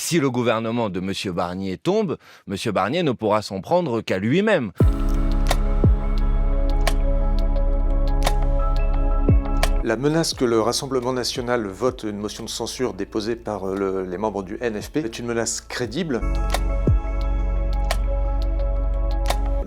si le gouvernement de M. Barnier tombe, M. Barnier ne pourra s'en prendre qu'à lui-même. La menace que le Rassemblement national vote une motion de censure déposée par les membres du NFP est une menace crédible.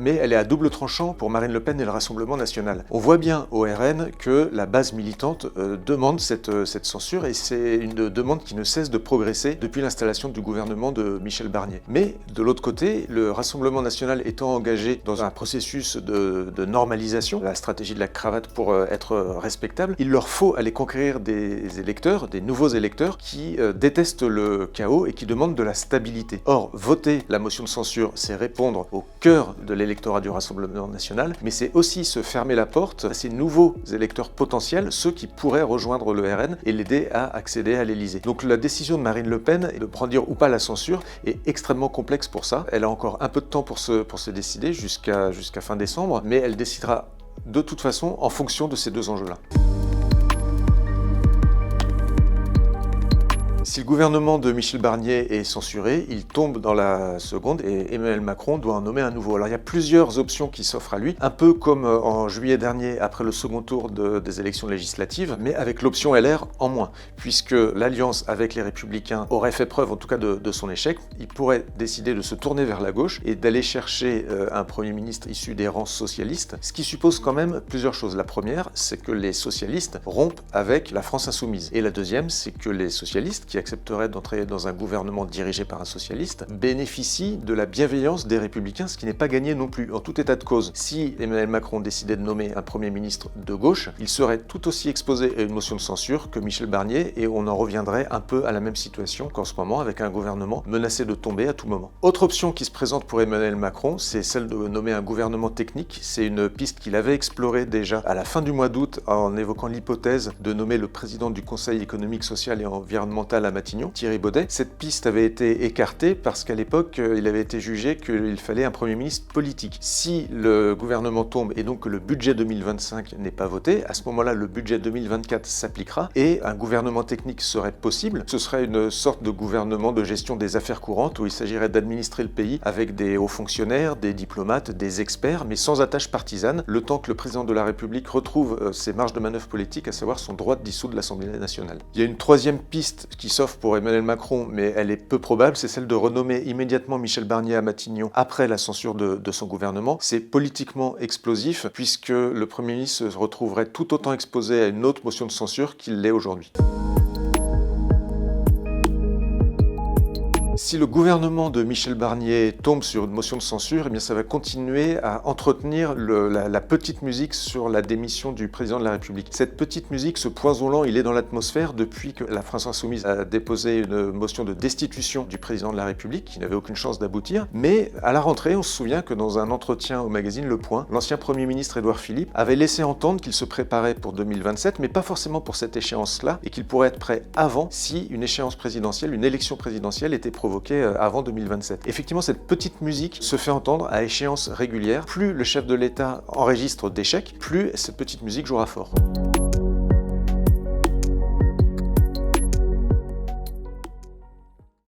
Mais elle est à double tranchant pour Marine Le Pen et le Rassemblement national. On voit bien au RN que la base militante demande cette censure, et c'est une demande qui ne cesse de progresser depuis l'installation du gouvernement de Michel Barnier. Mais de l'autre côté, le Rassemblement national étant engagé dans un processus de normalisation, la stratégie de la cravate pour être respectable, il leur faut aller conquérir des électeurs, des nouveaux électeurs qui détestent le chaos et qui demandent de la stabilité. Or, voter la motion de censure, c'est répondre au cœur de l'électorat du Rassemblement national, mais c'est aussi se fermer la porte à ces nouveaux électeurs potentiels, ceux qui pourraient rejoindre le RN et l'aider à accéder à l'Élysée. Donc la décision de Marine Le Pen de brandir ou pas la censure est extrêmement complexe pour ça. Elle a encore un peu de temps pour se décider jusqu'à fin décembre, mais elle décidera de toute façon en fonction de ces deux enjeux-là. Si le gouvernement de Michel Barnier est censuré, il tombe dans la seconde et Emmanuel Macron doit en nommer un nouveau. Alors il y a plusieurs options qui s'offrent à lui, un peu comme en juillet dernier après le second tour des élections législatives, mais avec l'option LR en moins, puisque l'alliance avec les Républicains aurait fait preuve en tout cas de son échec. Il pourrait décider de se tourner vers la gauche et d'aller chercher un Premier ministre issu des rangs socialistes, ce qui suppose quand même plusieurs choses. La première, c'est que les socialistes rompent avec la France insoumise. Et la deuxième, c'est que les socialistes, qui accepterait d'entrer dans un gouvernement dirigé par un socialiste, bénéficie de la bienveillance des Républicains, ce qui n'est pas gagné non plus. En tout état de cause, si Emmanuel Macron décidait de nommer un Premier ministre de gauche, il serait tout aussi exposé à une motion de censure que Michel Barnier, et on en reviendrait un peu à la même situation qu'en ce moment, avec un gouvernement menacé de tomber à tout moment. Autre option qui se présente pour Emmanuel Macron, c'est celle de nommer un gouvernement technique. C'est une piste qu'il avait explorée déjà à la fin du mois d'août en évoquant l'hypothèse de nommer le président du Conseil économique, social et environnemental à Matignon, Thierry Baudet. Cette piste avait été écartée parce qu'à l'époque, il avait été jugé qu'il fallait un Premier ministre politique. Si le gouvernement tombe et donc que le budget 2025 n'est pas voté, à ce moment-là, le budget 2024 s'appliquera et un gouvernement technique serait possible. Ce serait une sorte de gouvernement de gestion des affaires courantes où il s'agirait d'administrer le pays avec des hauts fonctionnaires, des diplomates, des experts, mais sans attache partisane, le temps que le président de la République retrouve ses marges de manœuvre politique, à savoir son droit de dissoudre l'Assemblée nationale. Il y a une troisième piste qui s'offre pour Emmanuel Macron, mais elle est peu probable, c'est celle de renommer immédiatement Michel Barnier à Matignon après la censure de son gouvernement. C'est politiquement explosif, puisque le Premier ministre se retrouverait tout autant exposé à une autre motion de censure qu'il l'est aujourd'hui. Si le gouvernement de Michel Barnier tombe sur une motion de censure, eh bien ça va continuer à entretenir la petite musique sur la démission du président de la République. Cette petite musique, ce poison lent, il est dans l'atmosphère depuis que la France insoumise a déposé une motion de destitution du président de la République, qui n'avait aucune chance d'aboutir. Mais à la rentrée, on se souvient que dans un entretien au magazine Le Point, l'ancien Premier ministre Édouard Philippe avait laissé entendre qu'il se préparait pour 2027, mais pas forcément pour cette échéance-là, et qu'il pourrait être prêt avant si une échéance présidentielle, une élection présidentielle était provoquée avant 2027. Effectivement, cette petite musique se fait entendre à échéance régulière. Plus le chef de l'État enregistre d'échecs, plus cette petite musique jouera fort.